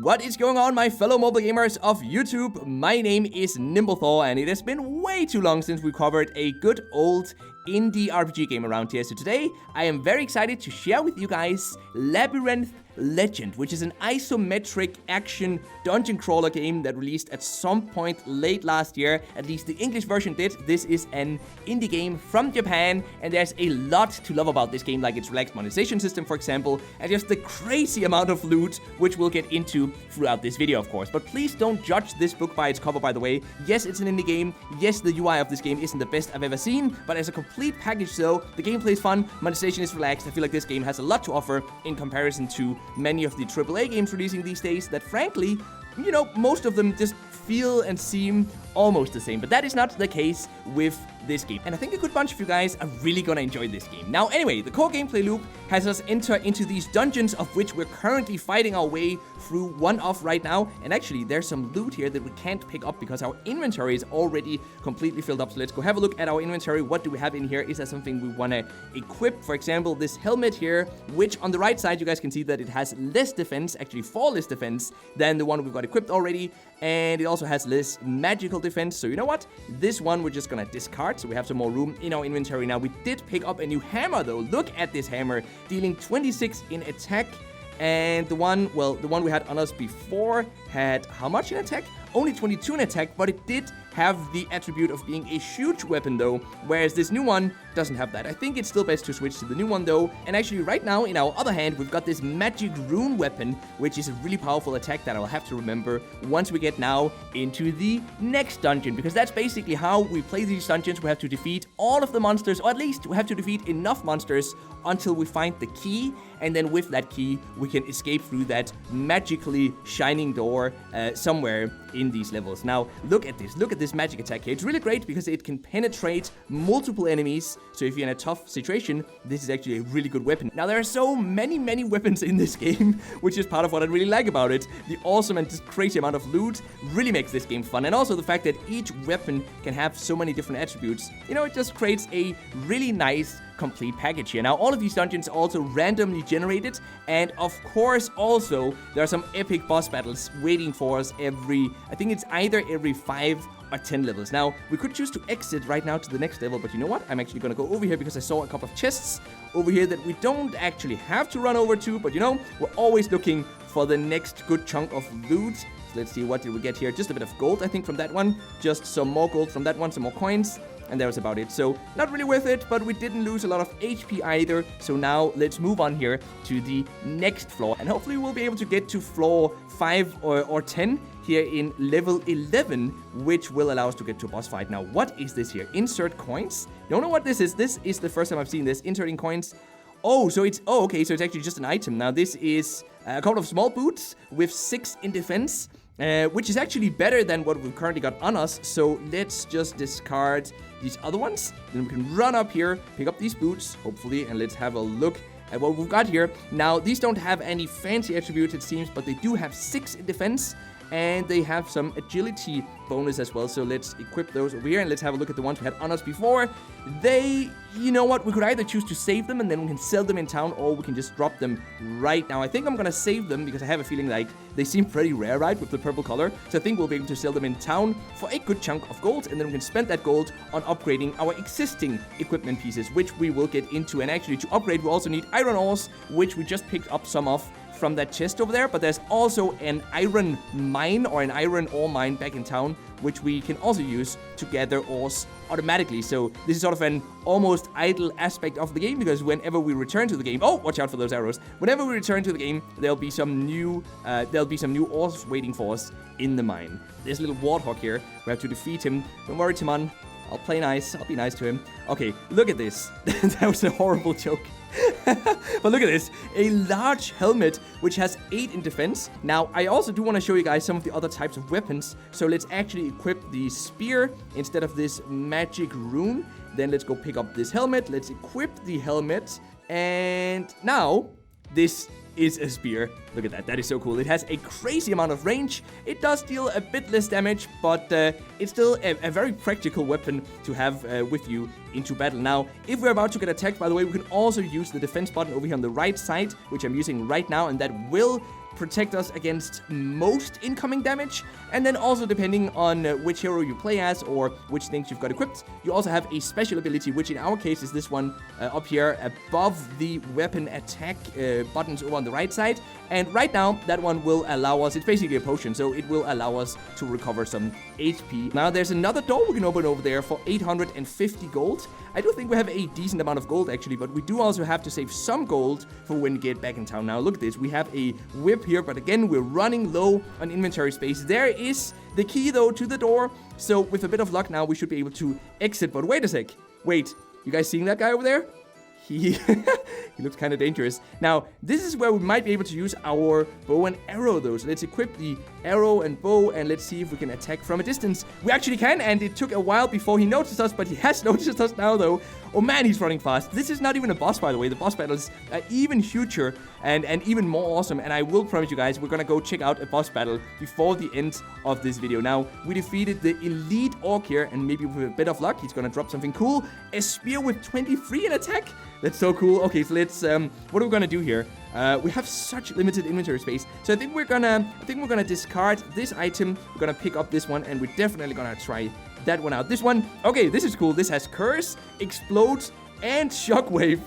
What is going on, my fellow mobile gamers of YouTube? My name is NimbleThor, and it has been way too long since we covered a good old indie RPG game around here. So today, I am very excited to share with you guys Labyrinth Legend, which is an isometric action dungeon crawler game that released at some point late last year. At least the English version did. This is an indie game from Japan, and there's a lot to love about this game, like its relaxed monetization system, for example, and just the crazy amount of loot, which we'll get into throughout this video, of course. But please don't judge this book by its cover, by the way. Yes, it's an indie game. Yes, the UI of this game isn't the best I've ever seen, but as a complete package, though, the gameplay is fun, monetization is relaxed. I feel like this game has a lot to offer in comparison to many of the AAA games releasing these days that, frankly, you know, most of them just feel and seem almost the same. But that is not the case with this game, and I think a good bunch of you guys are really gonna enjoy this game. Now, anyway, the core gameplay loop has us enter into these dungeons, of which we're currently fighting our way through one of right now. And actually, there's some loot here that we can't pick up because our inventory is already completely filled up. So let's go have a look at our inventory. What do we have in here? Is there something we want to equip? For example, this helmet here, which on the right side, you guys can see that it has less defense, actually 4 less defense than the one we've got equipped already. And it also has less magical defense. So you know what? This one we're just gonna discard, so we have some more room in our inventory. Now, we did pick up a new hammer, though. Look at this hammer, dealing 26 in attack. And the one we had on us before had how much in attack? Only 22 in attack, but it did have the attribute of being a huge weapon, though, whereas this new one doesn't have that. I think it's still best to switch to the new one, though. And actually, right now, in our other hand, we've got this magic rune weapon, which is a really powerful attack that I'll have to remember once we get now into the next dungeon, because that's basically how we play these dungeons. We have to defeat all of the monsters, or at least we have to defeat enough monsters until we find the key, and then with that key, we can escape through that magically shining door somewhere in these levels. Now, look at this magic attack here. It's really great because it can penetrate multiple enemies. So if you're in a tough situation, this is actually a really good weapon. Now, there are so many weapons in this game, which is part of what I really like about it. The awesome and just crazy amount of loot really makes this game fun. And also the fact that each weapon can have so many different attributes. You know, it just creates a really nice complete package here. Now, all of these dungeons are also randomly generated, and of course also there are some epic boss battles waiting for us I think it's either every 5 or 10 levels. Now, we could choose to exit right now to the next level, but you know what? I'm actually gonna go over here because I saw a couple of chests over here that we don't actually have to run over to, but you know, we're always looking for the next good chunk of loot. So let's see, what did we get here? Just a bit of gold, I think, from that one. Just some more gold from that one, some more coins. And that was about it. So, not really worth it, but we didn't lose a lot of HP either. So now, let's move on here to the next floor. And hopefully we'll be able to get to floor 5 or 10 here in level 11, which will allow us to get to a boss fight. Now, what is this here? Insert coins? Don't know what this is. This is the first time I've seen this. Inserting coins. Oh, okay, so it's actually just an item. Now, this is a couple of small boots with 6 in defense. Which is actually better than what we've currently got on us. So let's just discard these other ones. Then we can run up here, pick up these boots, hopefully, and let's have a look at what we've got here. Now, these don't have any fancy attributes, it seems, but they do have 6 in defense, and they have some agility bonus as well. So let's equip those over here, and let's have a look at the ones we had on us before. You know what, we could either choose to save them and then we can sell them in town, or we can just drop them right now. I think I'm gonna save them because I have a feeling like they seem pretty rare, right, with the purple color. So I think we'll be able to sell them in town for a good chunk of gold, and then we can spend that gold on upgrading our existing equipment pieces, which we will get into. And actually, to upgrade, we also need iron ores, which we just picked up some of from that chest over there, but there's also an iron mine or an iron ore mine back in town, which we can also use to gather ores automatically. So this is sort of an almost idle aspect of the game, because whenever we return to the game, oh, watch out for those arrows. Whenever we return to the game, there'll be some new ores waiting for us in the mine. This little warthog here, we have to defeat him. Don't worry, Timon. I'll play nice. I'll be nice to him. Okay, look at this. That was a horrible joke. But look at this, a large helmet which has 8 in defense. Now, I also do want to show you guys some of the other types of weapons. So let's actually equip the spear instead of this magic rune. Then let's go pick up this helmet. Let's equip the helmet. And now, this is a spear. Look at that. That is so cool. It has a crazy amount of range. It does deal a bit less damage, but it's still a very practical weapon to have with you into battle. Now, if we're about to get attacked, by the way, we can also use the defense button over here on the right side, which I'm using right now, and that will protect us against most incoming damage. And then also depending on which hero you play as or which things you've got equipped, you also have a special ability, which in our case is this one up here above the weapon attack buttons over on the right side. And right now, that one will allow us, it's basically a potion, so it will allow us to recover some HP. Now, there's another door we can open over there for 850 gold. I do think we have a decent amount of gold, actually, but we do also have to save some gold for when we get back in town. Now, look at this. We have a whip here, but again, we're running low on inventory space. There is the key, though, to the door. So, with a bit of luck now, we should be able to exit. But wait a sec. Wait, you guys seeing that guy over there? He looks kind of dangerous. Now, this is where we might be able to use our bow and arrow, though. So let's equip the arrow and bow, and let's see if we can attack from a distance. We actually can, and it took a while before he noticed us, but he has noticed us now, though. Oh man, he's running fast. This is not even a boss, by the way. The boss battles are even huger and even more awesome. And I will promise you guys, we're gonna go check out a boss battle before the end of this video. Now, we defeated the elite orc here, and maybe with a bit of luck, he's gonna drop something cool. A spear with 23 in attack. That's so cool. Okay, so let's what are we gonna do here? We have such limited inventory space, so I think we're gonna discard this item. We're gonna pick up this one, and we're definitely gonna try that one out. This one, okay, this is cool. This has curse, explode, and shockwave.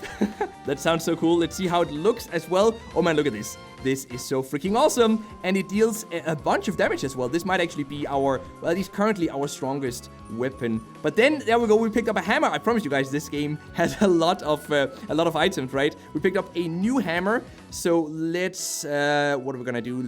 That sounds so cool. Let's see how it looks as well. Oh man, look at this. This is so freaking awesome, and it deals a bunch of damage as well. This might actually be our, well, at least currently our strongest weapon. But then there we go. We picked up a hammer. I promise you guys, this game has a lot of items, right? We picked up a new hammer. So let's what are we gonna do?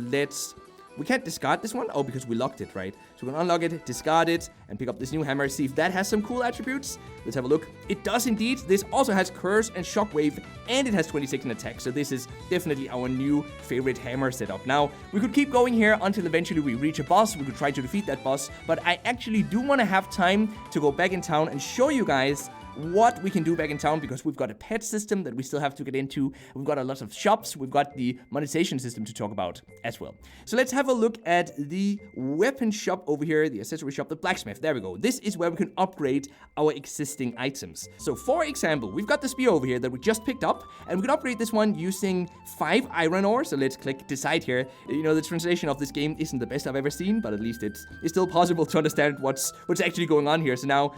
We can't discard this one. Oh, because we locked it, right? So we're gonna unlock it, discard it, and pick up this new hammer. See if that has some cool attributes. Let's have a look. It does indeed. This also has curse and shockwave, and it has 26 in attack. So this is definitely our new favorite hammer setup. Now, we could keep going here until eventually we reach a boss. We could try to defeat that boss, but I actually do want to have time to go back in town and show you guys what we can do back in town, because we've got a pet system that we still have to get into. We've got a lot of shops. We've got the monetization system to talk about as well. So let's have a look at the weapon shop over here, the accessory shop, the blacksmith. There we go. This is where we can upgrade our existing items. So for example, we've got the spear over here that we just picked up, and we can upgrade this one using 5 iron ore. So let's click decide here. You know, the translation of this game isn't the best I've ever seen, but at least it's still possible to understand what's actually going on here. So now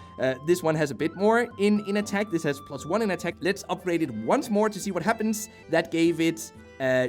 this one has a bit more in attack. This has +1 in attack. Let's upgrade it once more to see what happens. That gave it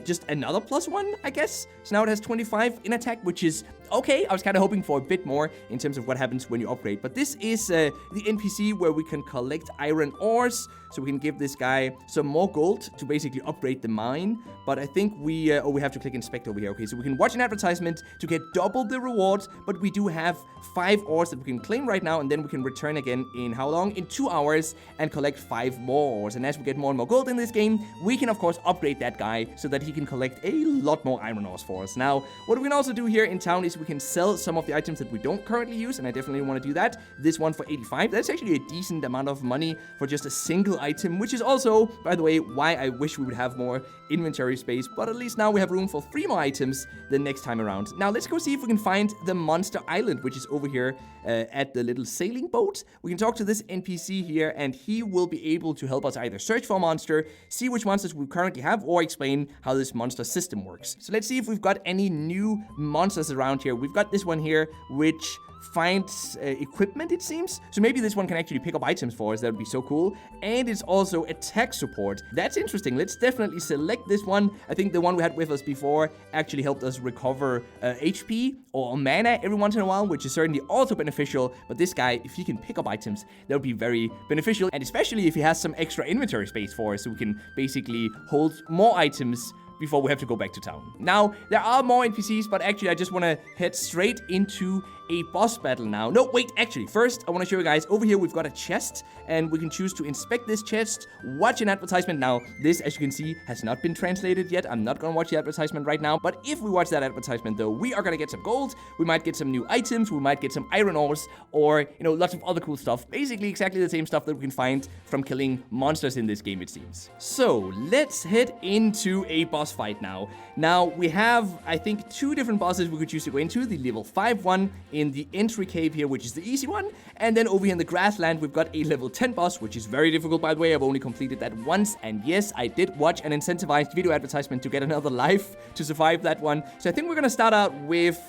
just another +1, I guess. So now it has 25 in attack, which is okay. I was kind of hoping for a bit more in terms of what happens when you upgrade. But this is the NPC where we can collect iron ores. So we can give this guy some more gold to basically upgrade the mine. But I think we have to click inspect over here. Okay, so we can watch an advertisement to get double the rewards. But we do have 5 ores that we can claim right now. And then we can return again in how long? In 2 hours and collect 5 more ores. And as we get more and more gold in this game, we can, of course, upgrade that guy so that he can collect a lot more iron ores for us. Now, what we can also do here in town is we can sell some of the items that we don't currently use, and I definitely want to do that. This one for 85. That's actually a decent amount of money for just a single item, which is also, by the way, why I wish we would have more inventory space, but at least now we have room for 3 more items the next time around. Now, let's go see if we can find the monster island, which is over here at the little sailing boat. We can talk to this NPC here, and he will be able to help us either search for a monster, see which monsters we currently have, or explain how this monster system works. So let's see if we've got any new monsters around here. We've got this one here, which finds equipment, it seems. So maybe this one can actually pick up items for us. That would be so cool. And it's also attack support. That's interesting. Let's definitely select this one. I think the one we had with us before actually helped us recover HP or mana every once in a while, which is certainly also beneficial. But this guy, if he can pick up items, that would be very beneficial. And especially if he has some extra inventory space for us, so we can basically hold more items before we have to go back to town. Now, there are more NPCs, but actually I just want to head straight into a boss battle now. No, wait, actually, first I want to show you guys, over here we've got a chest, and we can choose to inspect this chest, watch an advertisement. Now, this, as you can see, has not been translated yet. I'm not going to watch the advertisement right now, but if we watch that advertisement, though, we are going to get some gold, we might get some new items, we might get some iron ores, or, you know, lots of other cool stuff. Basically, exactly the same stuff that we can find from killing monsters in this game, it seems. So, let's head into a boss fight now. Now, we have, I think, 2 different bosses we could choose to go into. The level 5 one in the entry cave here, which is the easy one. And then over here in the grassland, we've got a level 10 boss, which is very difficult, by the way. I've only completed that once. And yes, I did watch an incentivized video advertisement to get another life to survive that one. So I think we're going to start out with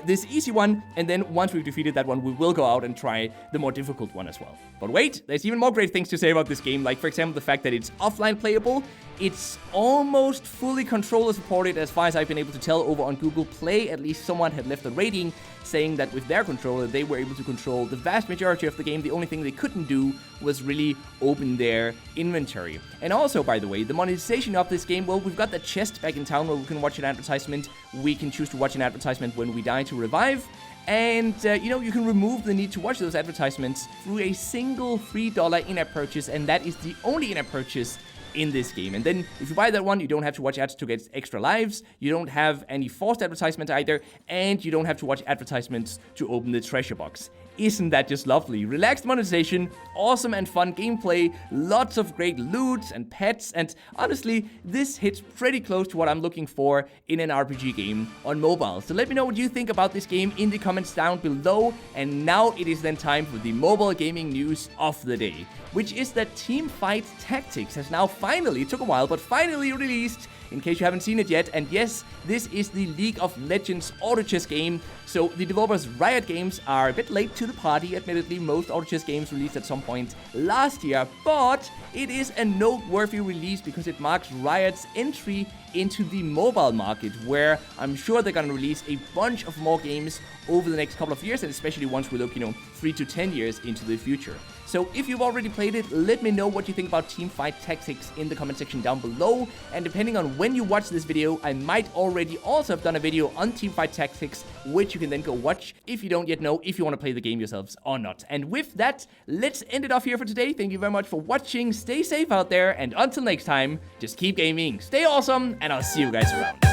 this easy one, and then once we've defeated that one, we will go out and try the more difficult one as well. But wait, there's even more great things to say about this game, like for example the fact that it's offline playable. It's almost fully controller supported as far as I've been able to tell over on Google Play. At least someone had left a rating saying that with their controller they were able to control the vast majority of the game. The only thing they couldn't do was really open their inventory. And also, by the way, the monetization of this game, well, we've got the chest back in town where we can watch an advertisement. We can choose to watch an advertisement when we die to revive. And, you can remove the need to watch those advertisements through a single $3 in-app purchase, and that is the only in-app purchase in this game. And then if you buy that one, you don't have to watch ads to get extra lives, you don't have any forced advertisements either, and you don't have to watch advertisements to open the treasure box. Isn't that just lovely? Relaxed monetization, awesome and fun gameplay, lots of great loot and pets, and honestly, this hits pretty close to what I'm looking for in an RPG game on mobile. So let me know what you think about this game in the comments down below. And now it is then time for the mobile gaming news of the day, which is that Teamfight Tactics has now finally, took a while, but finally released, in case you haven't seen it yet. And yes, this is the League of Legends auto chess game. So the developers Riot Games are a bit late to the party, admittedly. Most auto chess games released at some point last year, but it is a noteworthy release because it marks Riot's entry into the mobile market, where I'm sure they're gonna release a bunch of more games over the next couple of years, and especially once we look, 3 to 10 years into the future. So if you've already played it, let me know what you think about Teamfight Tactics in the comment section down below. And depending on when you watch this video, I might already also have done a video on Teamfight Tactics, which you can then go watch if you don't yet know if you want to play the game yourselves or not. And with that, let's end it off here for today. Thank you very much for watching. Stay safe out there, and until next time, just keep gaming, stay awesome, and I'll see you guys around.